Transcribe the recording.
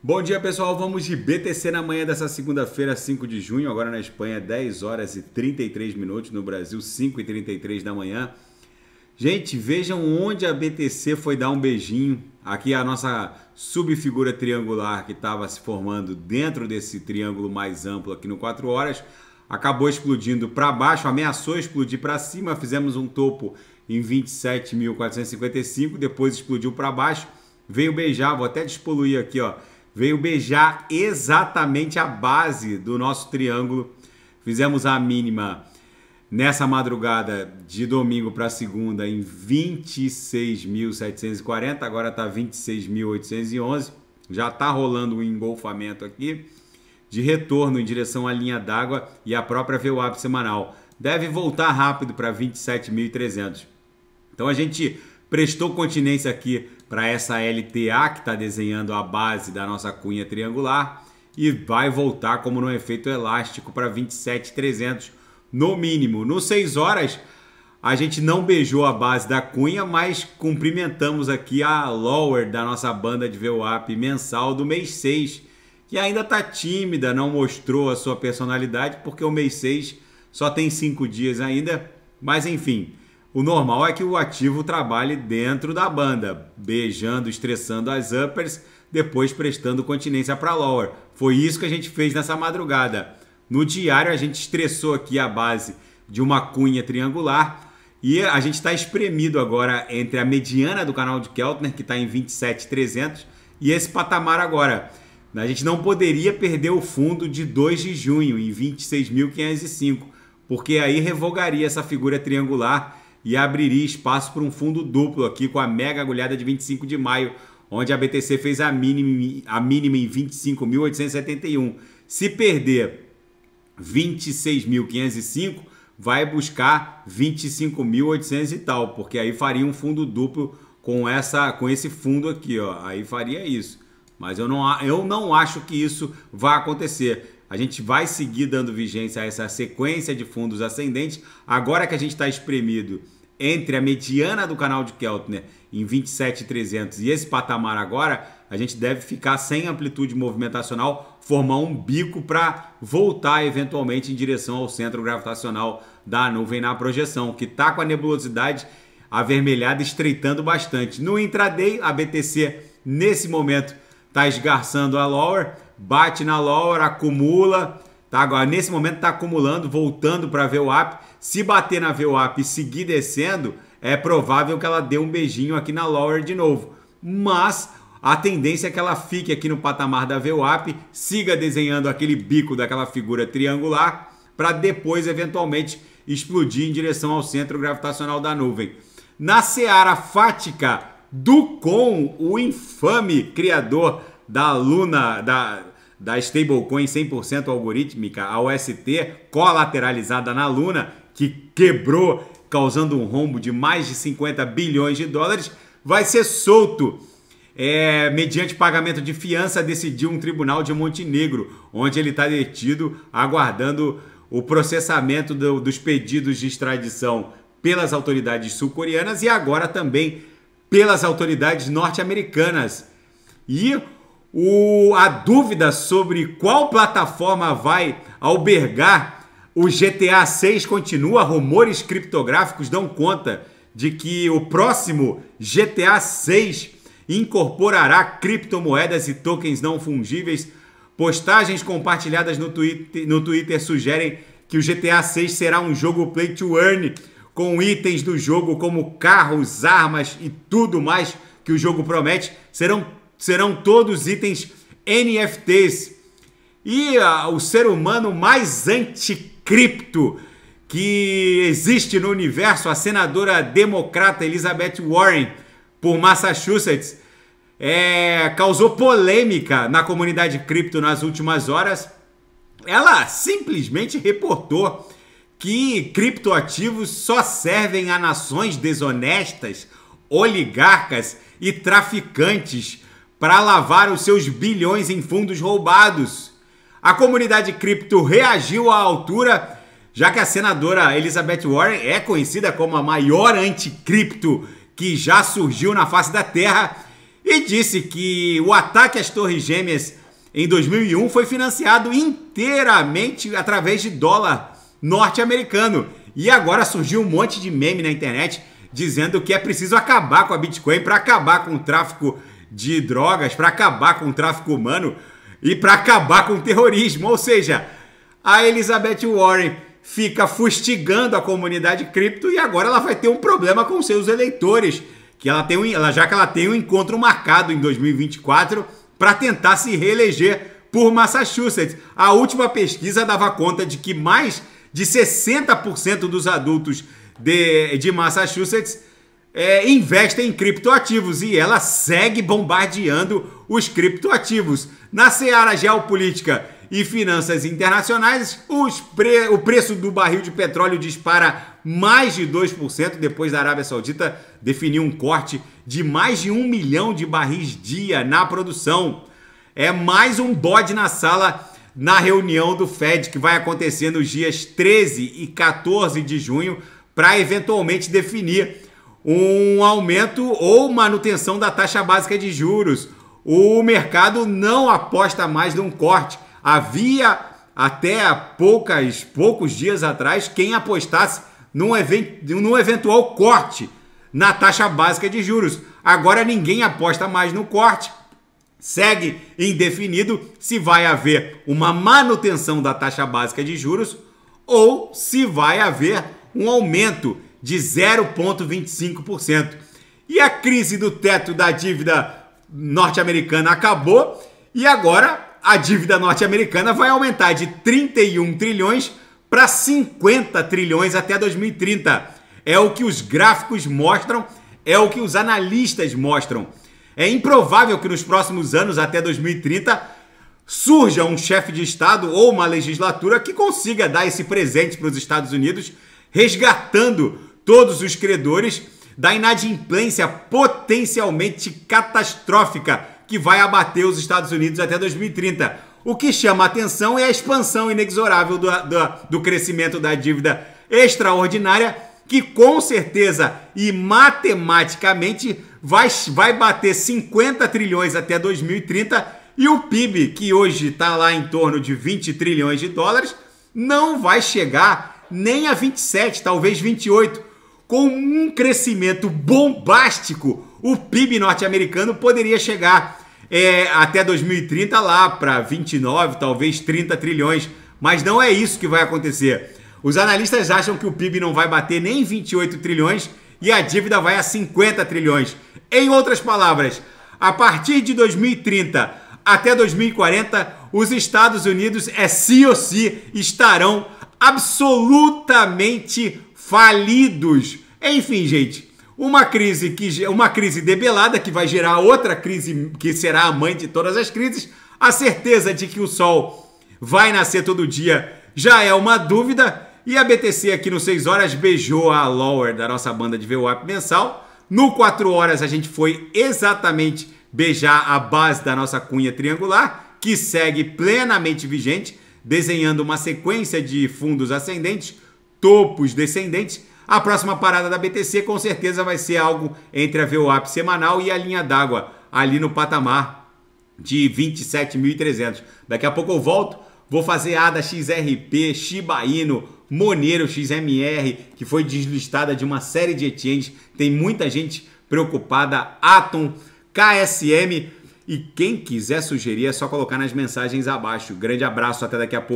Bom dia, pessoal. Vamos de BTC na manhã dessa segunda-feira, 5 de junho. Agora na Espanha, 10 horas e 33 minutos. No Brasil, 5h33 da manhã. Gente, vejam onde a BTC foi dar um beijinho. Aqui a nossa subfigura triangular que estava se formando dentro desse triângulo mais amplo aqui no 4 horas. Acabou explodindo para baixo, ameaçou explodir para cima. Fizemos um topo em 27.455, depois explodiu para baixo. Veio beijar, vou até despoluir aqui, ó. Veio beijar exatamente a base do nosso triângulo. Fizemos a mínima nessa madrugada de domingo para segunda em 26.740, agora está 26.811. Já está rolando um engolfamento aqui de retorno em direção à linha d'água e a própria VWAP semanal. Deve voltar rápido para 27.300. Então a gente prestou continência aqui para essa LTA que está desenhando a base da nossa cunha triangular e vai voltar como no efeito elástico para 27.300 no mínimo. No 6 horas a gente não beijou a base da cunha, mas cumprimentamos aqui a lower da nossa banda de VWAP mensal do mês 6, que ainda está tímida, não mostrou a sua personalidade porque o mês 6 só tem 5 dias ainda, mas enfim. O normal é que o ativo trabalhe dentro da banda, beijando, estressando as uppers, depois prestando continência para lower. Foi isso que a gente fez nessa madrugada. No diário a gente estressou aqui a base de uma cunha triangular e a gente está espremido agora entre a mediana do canal de Keltner, que está em 27.300, e esse patamar agora. A gente não poderia perder o fundo de 2 de junho em 26.505, porque aí revogaria essa figura triangular e abriria espaço para um fundo duplo aqui com a mega agulhada de 25 de maio, onde a BTC fez a mínima em 25.871. Se perder 26.505, vai buscar 25.800 e tal, porque aí faria um fundo duplo com esse fundo aqui, ó. Aí faria isso. Mas eu não acho que isso vai acontecer. A gente vai seguir dando vigência a essa sequência de fundos ascendentes. Agora que a gente está espremido entre a mediana do canal de Keltner em 27.300 e esse patamar agora, a gente deve ficar sem amplitude movimentacional, formar um bico para voltar eventualmente em direção ao centro gravitacional da nuvem na projeção, que está com a nebulosidade avermelhada estreitando bastante. No intraday, a BTC nesse momento está esgarçando a lower, bate na lower, acumula, tá? Agora nesse momento está acumulando, voltando para a VWAP. Se bater na VWAP e seguir descendo, é provável que ela dê um beijinho aqui na lower de novo. Mas a tendência é que ela fique aqui no patamar da VWAP, siga desenhando aquele bico daquela figura triangular, para depois eventualmente explodir em direção ao centro gravitacional da nuvem. Na seara fática do Com, o infame criador da Luna, da stablecoin 100% algorítmica, a UST, colateralizada na Luna, que quebrou, causando um rombo de mais de 50 bilhões de dólares, vai ser solto mediante pagamento de fiança, decidiu um tribunal de Montenegro, onde ele está detido, aguardando o processamento dos pedidos de extradição pelas autoridades sul-coreanas e agora também pelas autoridades norte-americanas. E a dúvida sobre qual plataforma vai albergar o GTA 6 continua. Rumores criptográficos dão conta de que o próximo GTA 6 incorporará criptomoedas e tokens não fungíveis. Postagens compartilhadas no Twitter sugerem que o GTA 6 será um jogo play to earn, com itens do jogo como carros, armas e tudo mais que o jogo promete. Serão todos itens NFTs. E o ser humano mais anticripto que existe no universo, a senadora democrata Elizabeth Warren, por Massachusetts, causou polêmica na comunidade cripto nas últimas horas. Ela simplesmente reportou que criptoativos só servem a nações desonestas, oligarcas e traficantes para lavar os seus bilhões em fundos roubados. A comunidade cripto reagiu à altura, já que a senadora Elizabeth Warren é conhecida como a maior anticripto que já surgiu na face da Terra e disse que o ataque às Torres Gêmeas em 2001 foi financiado inteiramente através de dólar norte-americano. E agora surgiu um monte de meme na internet dizendo que é preciso acabar com a Bitcoin para acabar com o tráfico de drogas, para acabar com o tráfico humano e para acabar com o terrorismo. Ou seja, a Elizabeth Warren fica fustigando a comunidade cripto e agora ela vai ter um problema com seus eleitores, que já que ela tem um encontro marcado em 2024 para tentar se reeleger por Massachusetts. A última pesquisa dava conta de que mais de 60% dos adultos de Massachusetts investem em criptoativos e ela segue bombardeando os criptoativos. Na seara geopolítica e finanças internacionais, o preço do barril de petróleo dispara mais de 2% depois da Arábia Saudita definir um corte de mais de 1 milhão de barris dia na produção. É mais um bode na sala na reunião do Fed que vai acontecer nos dias 13 e 14 de junho para eventualmente definir um aumento ou manutenção da taxa básica de juros. O mercado não aposta mais num corte. Havia até poucos dias atrás quem apostasse num eventual corte na taxa básica de juros. Agora ninguém aposta mais no corte. Segue indefinido se vai haver uma manutenção da taxa básica de juros ou se vai haver um aumento de 0,25%. E a crise do teto da dívida norte-americana acabou e agora a dívida norte-americana vai aumentar de 31 trilhões para 50 trilhões até 2030. É o que os gráficos mostram, é o que os analistas mostram. É improvável que nos próximos anos, até 2030, surja um chefe de Estado ou uma legislatura que consiga dar esse presente para os Estados Unidos, resgatando todos os credores da inadimplência potencialmente catastrófica que vai abater os Estados Unidos até 2030. O que chama a atenção é a expansão inexorável do crescimento da dívida extraordinária, que com certeza e matematicamente vai bater 50 trilhões até 2030 e o PIB, que hoje está lá em torno de 20 trilhões de dólares, não vai chegar nem a 27, talvez 28. Com um crescimento bombástico, o PIB norte-americano poderia chegar até 2030 lá para 29, talvez 30 trilhões, mas não é isso que vai acontecer. Os analistas acham que o PIB não vai bater nem 28 trilhões e a dívida vai a 50 trilhões. Em outras palavras, a partir de 2030 até 2040, os Estados Unidos sim ou sim estarão absolutamente falidos. Enfim, gente, uma crise debelada que vai gerar outra crise que será a mãe de todas as crises. A certeza de que o sol vai nascer todo dia já é uma dúvida. E a BTC aqui no 6 horas beijou a Lower da nossa banda de VWAP mensal. No 4 horas a gente foi exatamente beijar a base da nossa cunha triangular, que segue plenamente vigente, desenhando uma sequência de fundos ascendentes, topos descendentes. A próxima parada da BTC com certeza vai ser algo entre a VWAP semanal e a linha d'água, ali no patamar de 27.300. Daqui a pouco eu volto, vou fazer ADA XRP, Shiba Inu, Monero XMR, que foi deslistada de uma série de exchanges. Tem muita gente preocupada, Atom, KSM. E quem quiser sugerir é só colocar nas mensagens abaixo. Grande abraço, até daqui a pouco.